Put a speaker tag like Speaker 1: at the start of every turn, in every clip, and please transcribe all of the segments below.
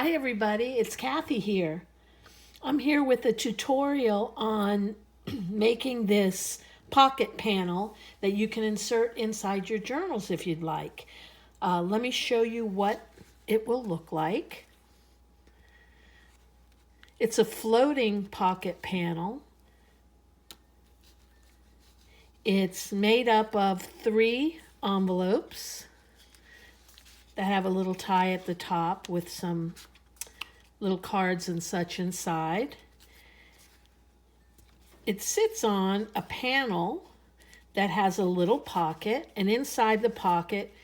Speaker 1: Hi everybody, it's Kathy here. I'm here with a tutorial on making this pocket panel that you can insert inside your journals if you'd like. Let me show you what it will look like. It's a floating pocket panel. It's made up of 3 envelopes that have a little tie at the top with some little cards and such inside. It sits on a panel that has a little pocket, and inside the pocket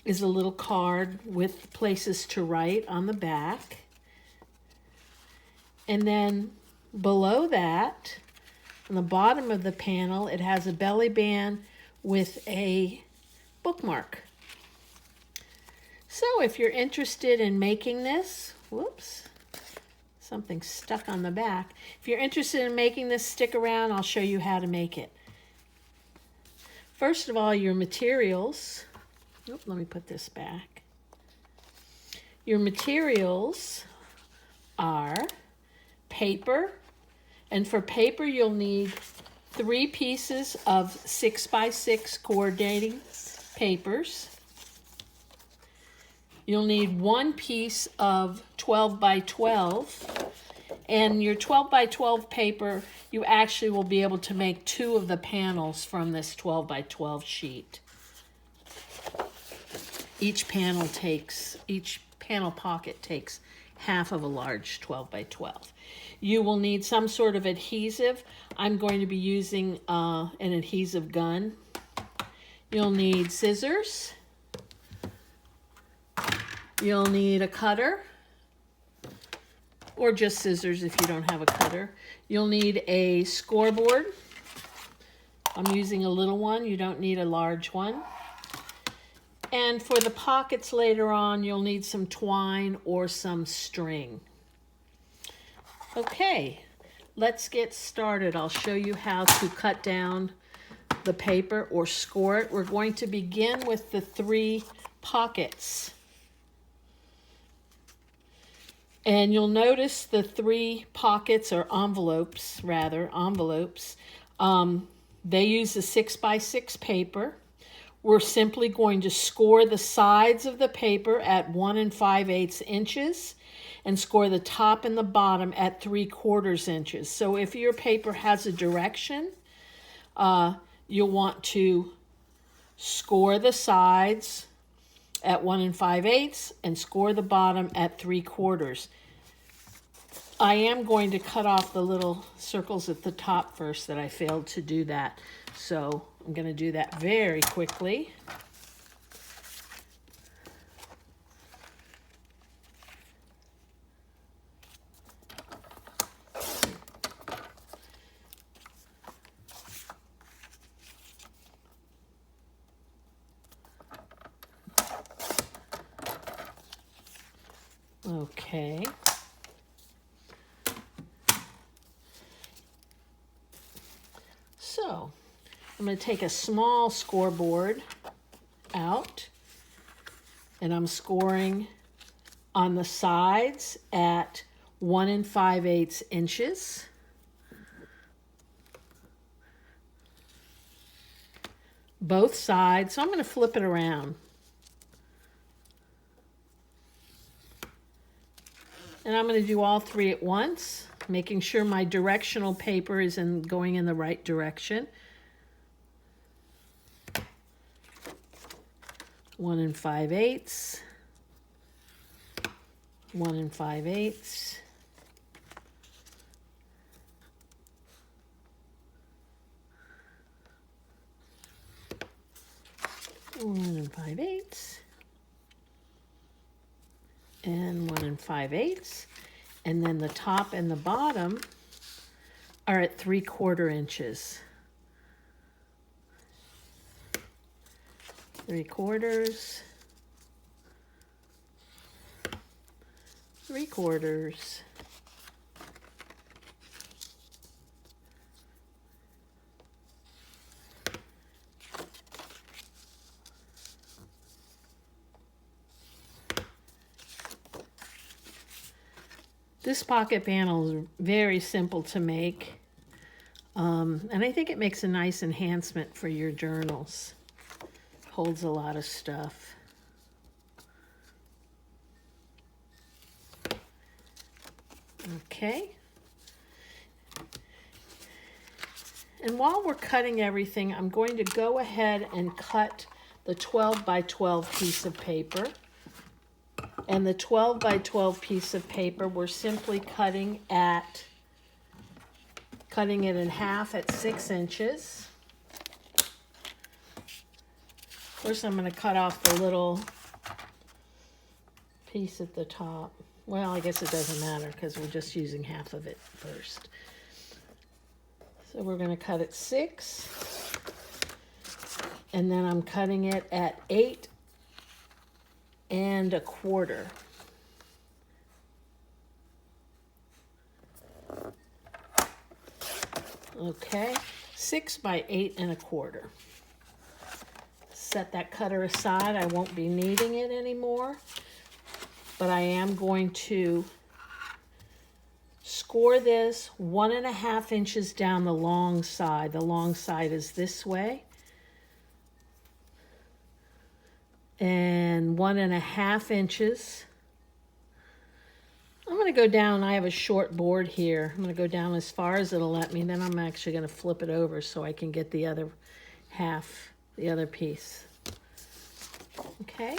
Speaker 1: is a little card with places to write on the back. And then below that, on the bottom of the panel, it has a belly band with a bookmark. So if you're interested in making this, whoops, something stuck on the back. If you're interested in making this, stick around. I'll show you how to make it. First of all, your materials. Let me put this back. Your materials are paper. And for paper, you'll need 3 pieces of 6x6 coordinating papers. You'll need 1 piece of 12x12, and your 12x12 paper, you actually will be able to make 2 of the panels from this 12x12 sheet. Each panel pocket takes half of a large 12x12. You will need some sort of adhesive. I'm going to be using an adhesive gun. You'll need scissors. You'll need a cutter, or just scissors if you don't have a cutter. You'll need a scoreboard. I'm using a little one. You don't need a large one. And for the pockets later on, you'll need some twine or some string. Okay, let's get started. I'll show you how to cut down the paper or score it. We're going to begin with the 3 pockets. And you'll notice the 3 pockets, or envelopes. They use a 6x6 paper. We're simply going to score the sides of the paper at 1 5/8 inches and score the top and the bottom at 3/4 inches. So if your paper has a direction, you'll want to score the sides at 1 5/8 and score the bottom at 3/4. I am going to cut off the little circles at the top first that I failed to do that. So I'm going to do that very quickly. Okay. So I'm going to take a small scoreboard out, and I'm scoring on the sides at 1 5/8 inches. Both sides. So I'm going to flip it around. And I'm going to do all 3 at once, making sure my directional paper is going in the right direction. 1 5/8, 1 5/8, 1 5/8, and 1 5/8, and then the top and the bottom are at 3/4 inches. 3/4, 3/4, This pocket panel is very simple to make. And I think it makes a nice enhancement for your journals. Holds a lot of stuff. Okay. And while we're cutting everything, I'm going to go ahead and cut the 12 by 12 piece of paper. And the 12 by 12 piece of paper, we're simply cutting it in half at 6 inches. First, I'm going to cut off the little piece at the top. Well, I guess it doesn't matter because we're just using half of it first. So we're going to cut it 6. And then I'm cutting it at 8 1/4. Okay, 6 by 8 1/4. Set that cutter aside. I won't be needing it anymore, but I am going to score this 1.5 inches down the long side. The long side is this way. And 1.5 inches. I'm going to go down. I have a short board here. I'm going to go down as far as it'll let me. Then I'm actually going to flip it over so I can get the other half, the other piece. Okay.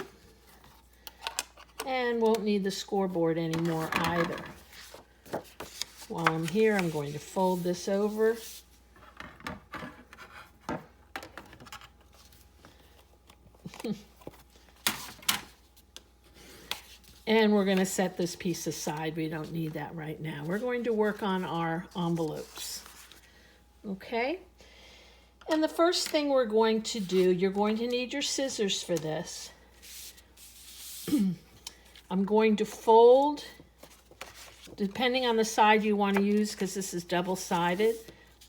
Speaker 1: And won't need the scoreboard anymore either. While I'm here, I'm going to fold this over. And we're going to set this piece aside. We don't need that right now. We're going to work on our envelopes. Okay? And the first thing we're going to do, you're going to need your scissors for this. I'm going to fold, depending on the side you want to use, because this is double-sided,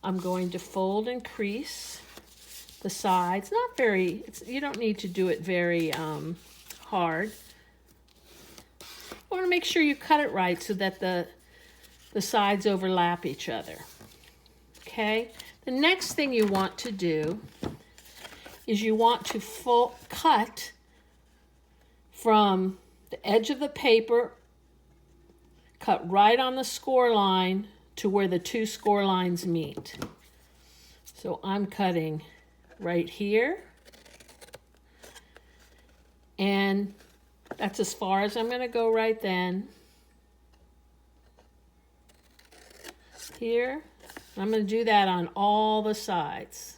Speaker 1: I'm going to fold and crease the sides. Not very, you don't need to do it very hard. You want to make sure you cut it right so that the sides overlap each other. Okay? The next thing you want to do is you want to cut from the edge of the paper, cut right on the score line to where the 2 score lines meet. So I'm cutting right here, and that's as far as I'm going to go right then. Here. I'm going to do that on all the sides.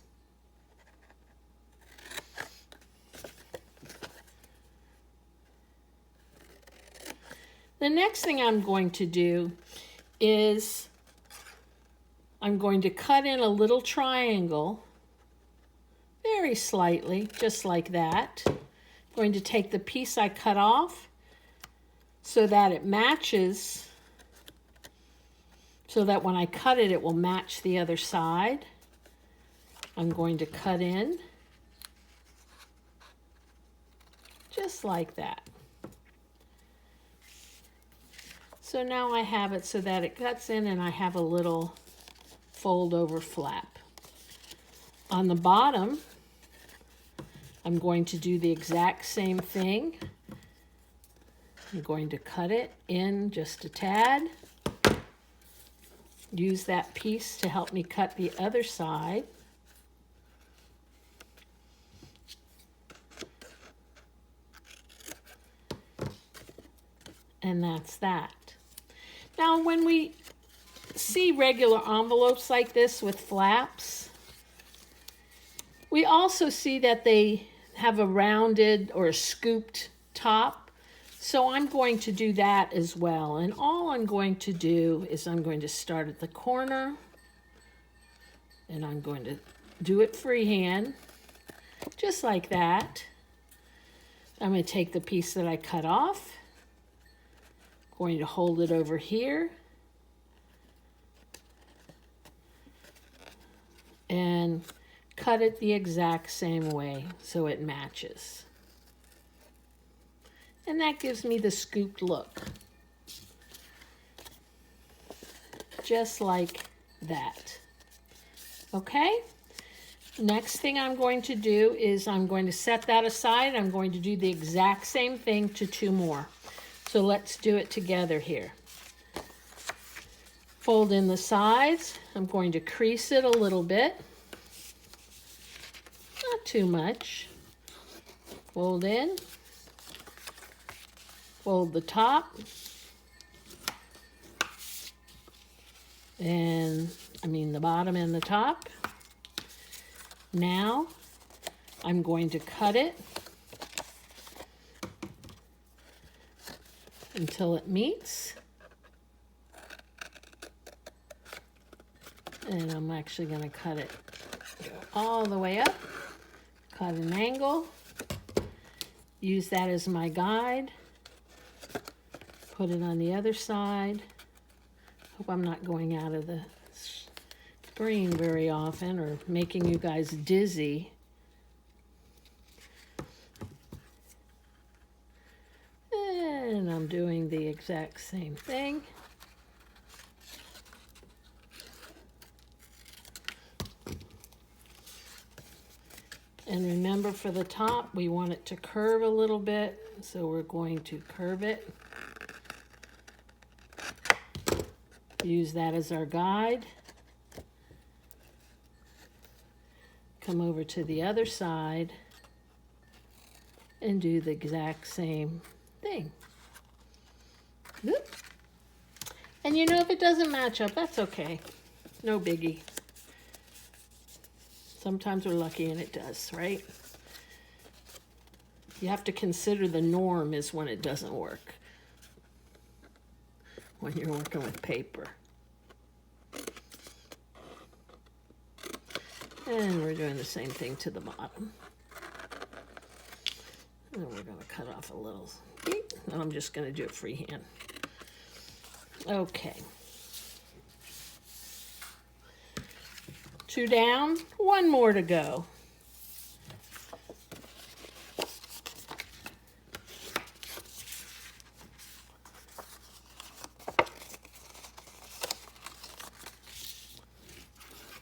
Speaker 1: The next thing I'm going to do is I'm going to cut in a little triangle, very slightly, just like that. I'm going to take the piece I cut off so that it matches, so that when I cut it, it will match the other side. I'm going to cut in just like that. So now I have it so that it cuts in and I have a little fold over flap. On the bottom, I'm going to do the exact same thing. I'm going to cut it in just a tad. Use that piece to help me cut the other side. And that's that. Now, when we see regular envelopes like this with flaps, we also see that they have a rounded or a scooped top. So I'm going to do that as well. And all I'm going to do is I'm going to start at the corner, and I'm going to do it freehand, just like that. I'm going to take the piece that I cut off, going to hold it over here, and cut it the exact same way so it matches. And that gives me the scooped look. just like that. Okay? Next thing I'm going to do is I'm going to set that aside. I'm going to do the exact same thing to 2 more. So let's do it together here. Fold in the sides. I'm going to crease it a little bit. Not too much. Fold in. Fold the top. And the bottom and the top. Now I'm going to cut it until it meets. And I'm actually going to cut it all the way up, cut an angle, use that as my guide, put it on the other side. Hope I'm not going out of the screen very often or making you guys dizzy. And I'm doing the exact same thing. And remember, for the top, we want it to curve a little bit, so we're going to curve it. Use that as our guide. Come over to the other side and do the exact same thing. Whoop. And if it doesn't match up, that's okay. No biggie. Sometimes we're lucky and it does, right? You have to consider the norm is when it doesn't work. When you're working with paper. And we're doing the same thing to the bottom. And we're going to cut off a little. And I'm just going to do it freehand. Okay. 2 down, 1 more to go.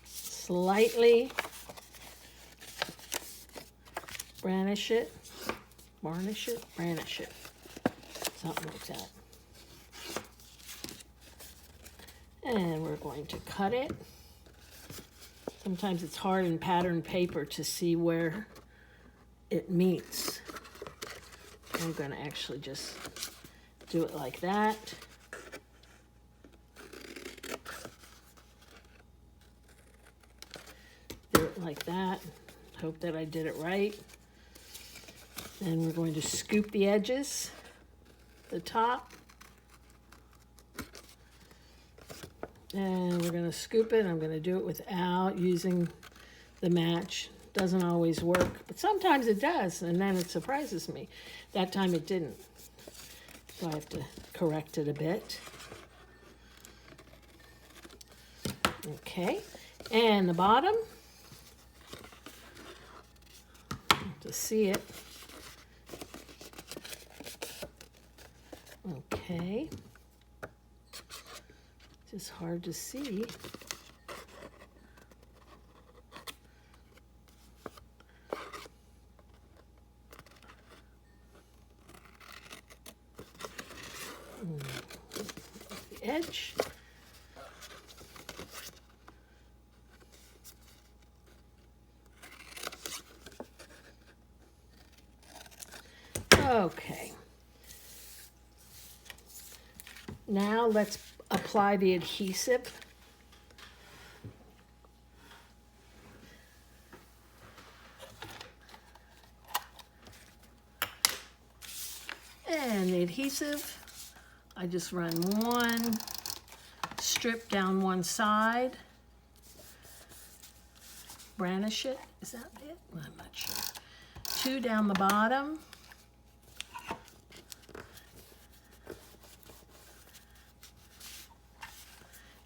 Speaker 1: Slightly varnish it, something like that. And we're going to cut it. Sometimes it's hard in pattern paper to see where it meets. I'm going to actually just do it like that. Do it like that. Hope that I did it right. And we're going to scoop the edges, the top. And we're going to scoop it. I'm going to do it without using the match. Doesn't always work, but sometimes it does, and then it surprises me. That time it didn't. So I have to correct it a bit. Okay, and the bottom. To see it. Okay. Just hard to see. The edge. Okay. Now let's apply the adhesive. And the adhesive, I just run one strip down one side. Brandish it, is that it? I'm not sure. 2 down the bottom.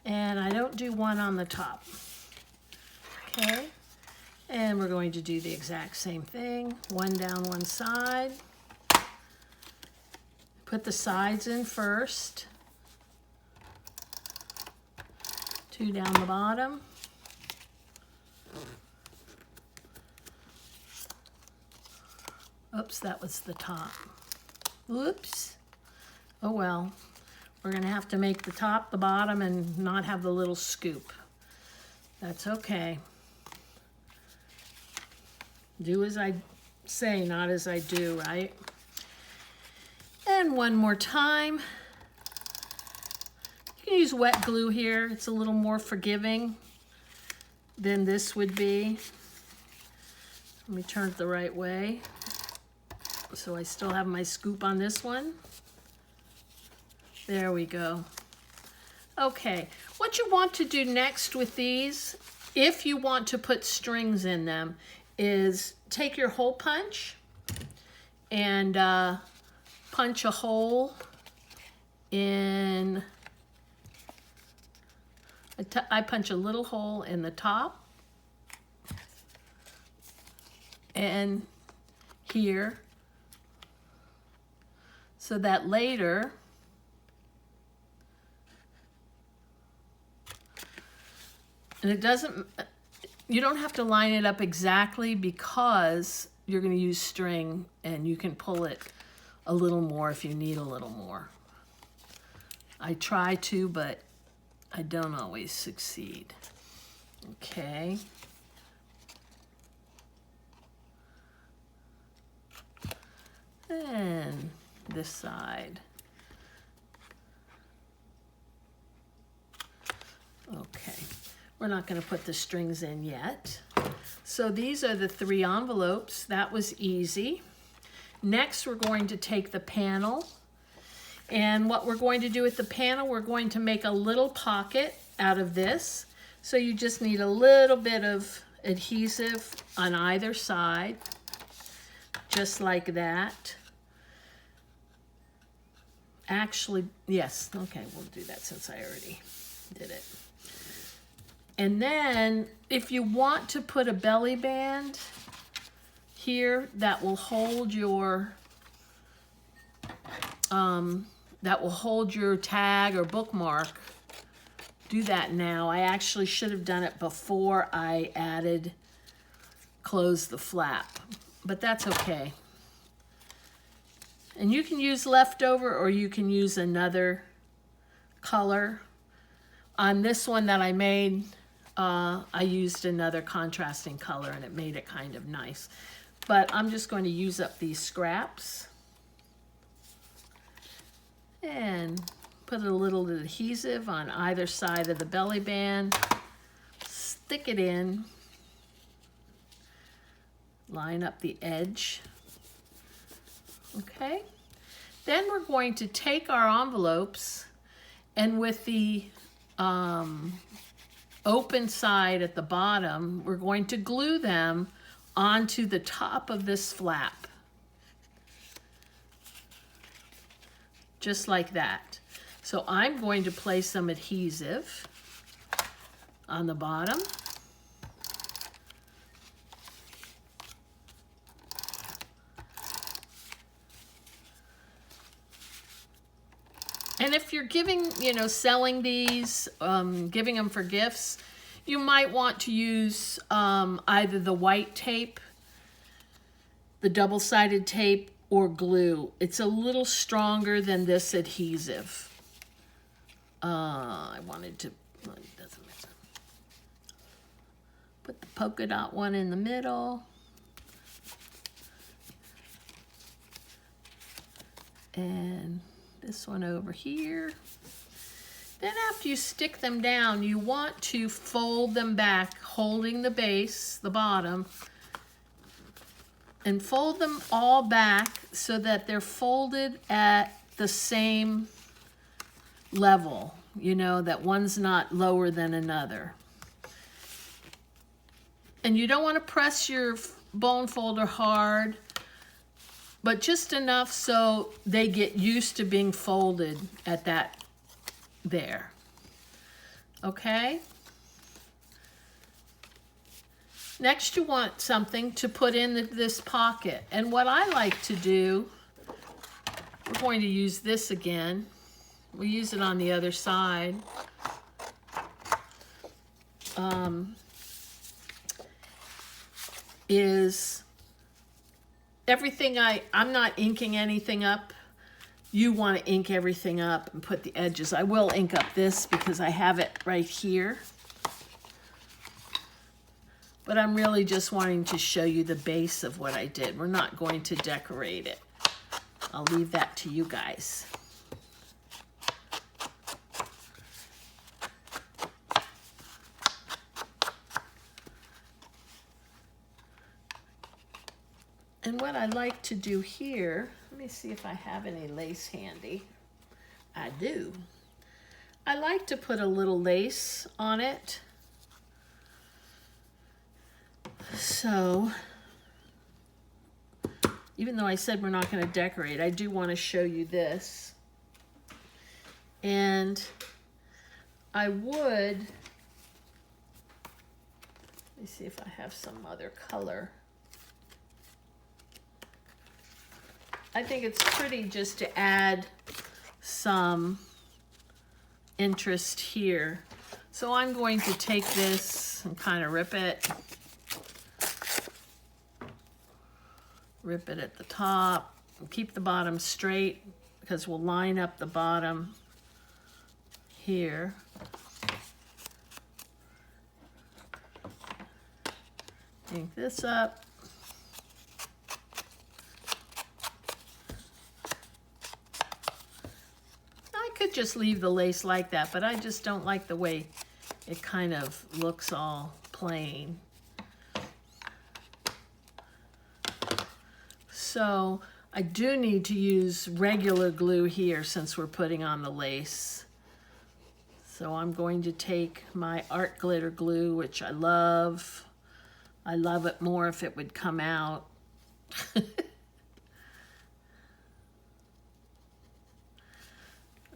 Speaker 1: And I don't do 1 on the top. Okay, and we're going to do the exact same thing. 1 down one side. Put the sides in first. 2 down the bottom. Oops, that was the top. Oops. Oh well. We're going to have to make the top the bottom and not have the little scoop. That's okay. Do as I say, not as I do, right? And one more time. You can use wet glue here. It's a little more forgiving than this would be. Let me turn it the right way so I still have my scoop on this one. There we go. Okay, what you want to do next with these, if you want to put strings in them, is take your hole punch and punch a hole in, I punch a little hole in the top and here, so that later and it doesn't, you don't have to line it up exactly because you're going to use string and you can pull it a little more if you need a little more. I try to, but I don't always succeed. Okay. And this side. Okay. We're not going to put the strings in yet. So these are the 3 envelopes. That was easy. Next, we're going to take the panel. And what we're going to do with the panel, we're going to make a little pocket out of this. So you just need a little bit of adhesive on either side, just like that. Actually, yes, okay, we'll do that since I already did it. And then if you want to put a belly band here that will hold your tag or bookmark, do that now. I actually should have done it before I closed the flap, but that's okay. And you can use leftover or you can use another color. On this one that I made, I used another contrasting color and it made it kind of nice. But I'm just going to use up these scraps and put a little adhesive on either side of the belly band, stick it in, line up the edge. Okay, then we're going to take our envelopes and with the open side at the bottom, we're going to glue them onto the top of this flap. Just like that. So I'm going to place some adhesive on the bottom. And if you're giving, selling these, giving them for gifts, you might want to use either the white tape, the double-sided tape, or glue. It's a little stronger than this adhesive. I wanted to, well, it doesn't matter. Put the polka dot one in the middle. And this one over here. Then after you stick them down, you want to fold them back, holding the base, the bottom, and fold them all back so that they're folded at the same level, that one's not lower than another. And you don't want to press your bone folder hard, but just enough so they get used to being folded at that there. Okay? Next, you want something to put in this pocket. And what I like to do, we're going to use this again. We'll use it on the other side. is everything I'm not inking anything up. You want to ink everything up and put the edges. I will ink up this because I have it right here. But I'm really just wanting to show you the base of what I did. We're not going to decorate it. I'll leave that to you guys. And what I like to do here, let me see if I have any lace handy. I do. I like to put a little lace on it. So, even though I said we're not going to decorate, I do want to show you this. And I would, let me see if I have some other color. I think it's pretty just to add some interest here. So I'm going to take this and kind of rip it. Rip it at the top. Keep the bottom straight because we'll line up the bottom here. Ink this up. Could just leave the lace like that, but I just don't like the way it kind of looks all plain. So I do need to use regular glue here since we're putting on the lace. So I'm going to take my art glitter glue, which I love. I love it more if it would come out.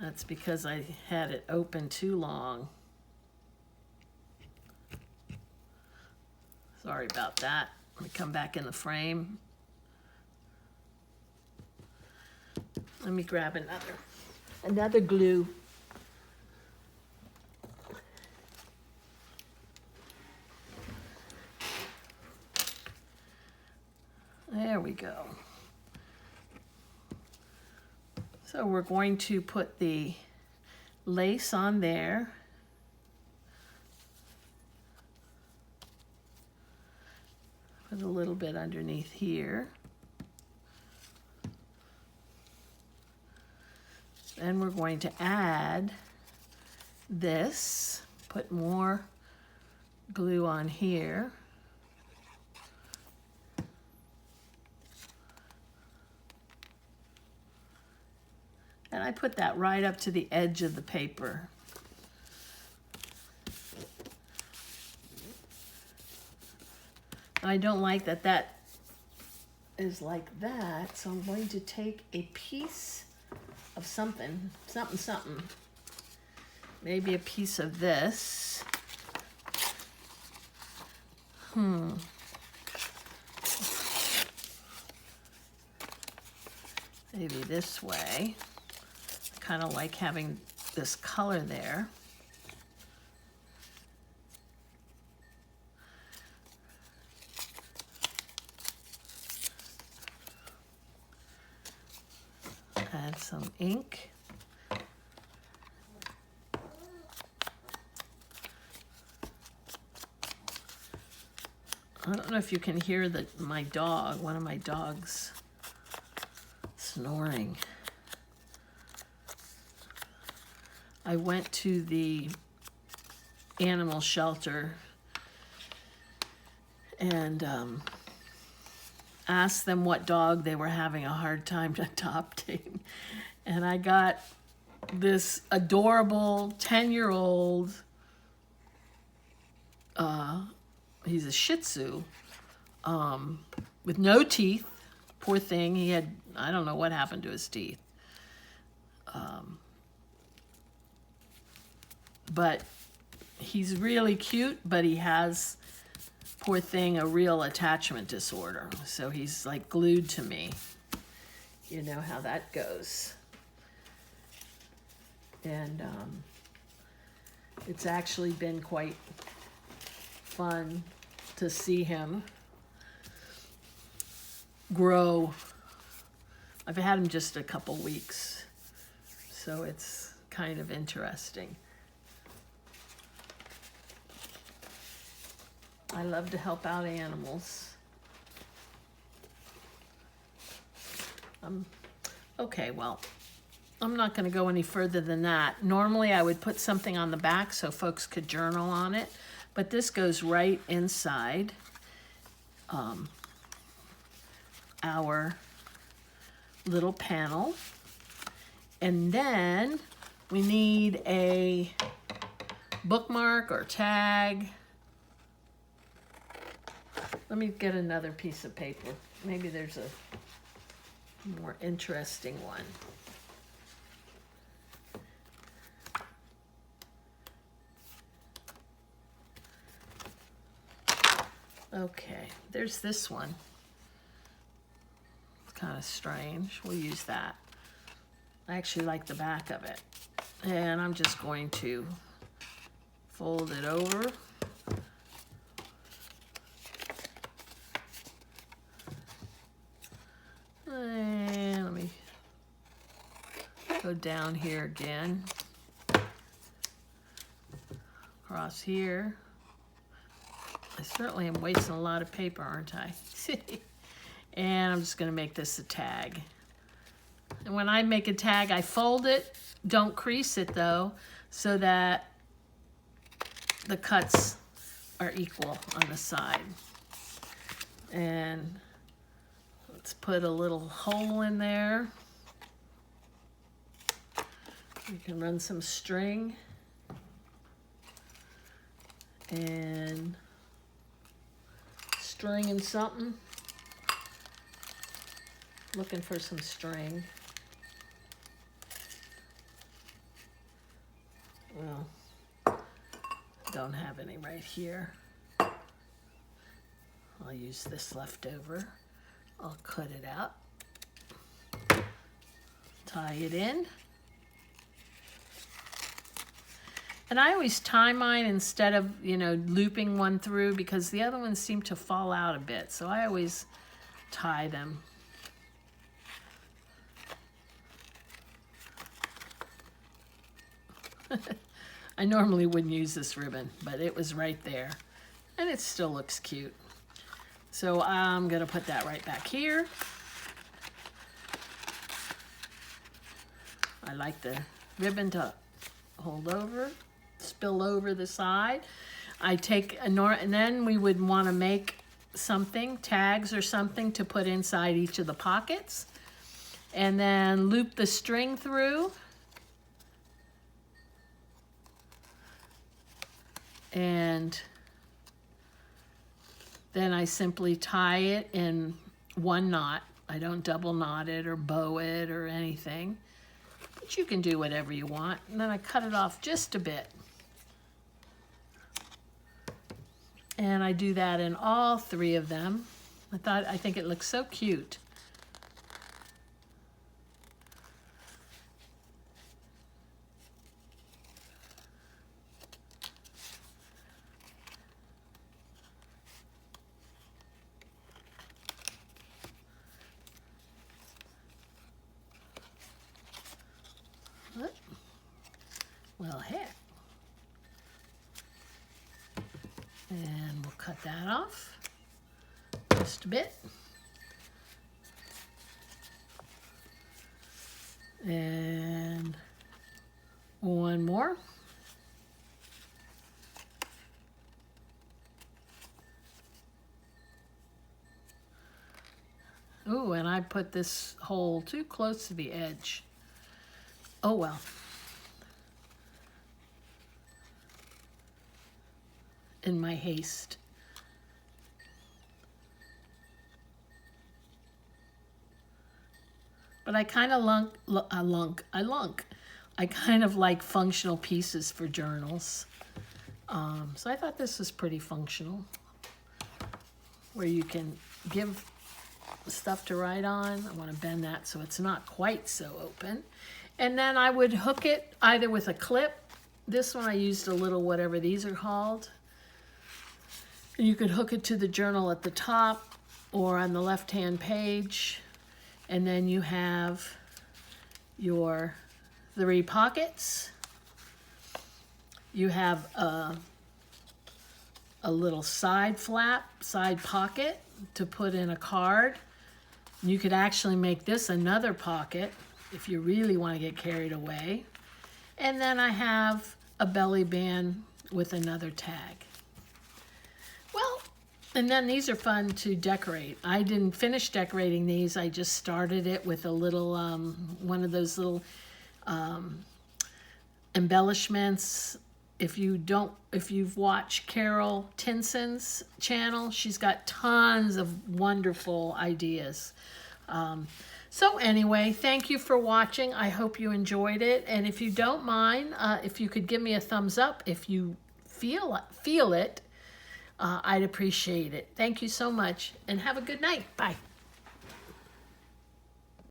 Speaker 1: That's because I had it open too long. Sorry about that. Let me come back in the frame. Let me grab another glue. There we go. So we're going to put the lace on there. Put a little bit underneath here. Then we're going to add this, put more glue on here. And I put that right up to the edge of the paper. I don't like that that is like that, so I'm going to take a piece of something. Maybe a piece of this. Maybe this way. Kind of like having this color there. Add some ink. I don't know if you can hear my dog, one of my dogs snoring. I went to the animal shelter and asked them what dog they were having a hard time adopting. And I got this adorable 10-year-old, he's a Shih Tzu, with no teeth. Poor thing, he had, I don't know what happened to his teeth. But he's really cute, but he has, poor thing, a real attachment disorder. So he's like glued to me. You know how that goes. And it's actually been quite fun to see him grow. I've had him just a couple weeks, so it's kind of interesting. I love to help out animals. Okay, well, I'm not going to go any further than that. Normally I would put something on the back so folks could journal on it, but this goes right inside our little panel. And then we need a bookmark or tag. Let me get another piece of paper. Maybe there's a more interesting one. Okay, there's this one. It's kind of strange. We'll use that. I actually like the back of it. And I'm just going to fold it over. And let me go down here again. Across here. I certainly am wasting a lot of paper, aren't I? And I'm just going to make this a tag. And when I make a tag, I fold it, don't crease it though, so that the cuts are equal on the side. And let's put a little hole in there. You can run some string. And string and something. Looking for some string. Well, don't have any right here. I'll use this leftover. I'll cut it out. Tie it in. And I always tie mine instead of, looping one through because the other ones seem to fall out a bit. So I always tie them. I normally wouldn't use this ribbon, but it was right there. And it still looks cute. So I'm going to put that right back here. I like the ribbon to hold over, spill over the side. I take and then we would want to make something, tags or something to put inside each of the pockets. And then loop the string through. And then I simply tie it in one knot. I don't double knot it or bow it or anything. But you can do whatever you want. And then I cut it off just a bit. And I do that in all three of them. I think it looks so cute. Well, heck. And we'll cut that off just a bit. And one more. Ooh, and I put this hole too close to the edge. Oh well. In my haste. But I kind of I kind of like functional pieces for journals. So I thought this was pretty functional. Where you can give stuff to write on. I want to bend that so it's not quite so open. And then I would hook it either with a clip. This one I used a little whatever these are called. And you could hook it to the journal at the top or on the left-hand page. And then you have your 3 pockets. You have a little side flap, side pocket to put in a card. You could actually make this another pocket if you really want to get carried away. And then I have a belly band with another tag. Well, and then these are fun to decorate. I didn't finish decorating these. I just started it with a little, one of those little embellishments. If you've watched Carol Tinson's channel, she's got tons of wonderful ideas. So anyway, thank you for watching. I hope you enjoyed it. And if you don't mind, if you could give me a thumbs up if you feel it, I'd appreciate it. Thank you so much and have a good night. Bye.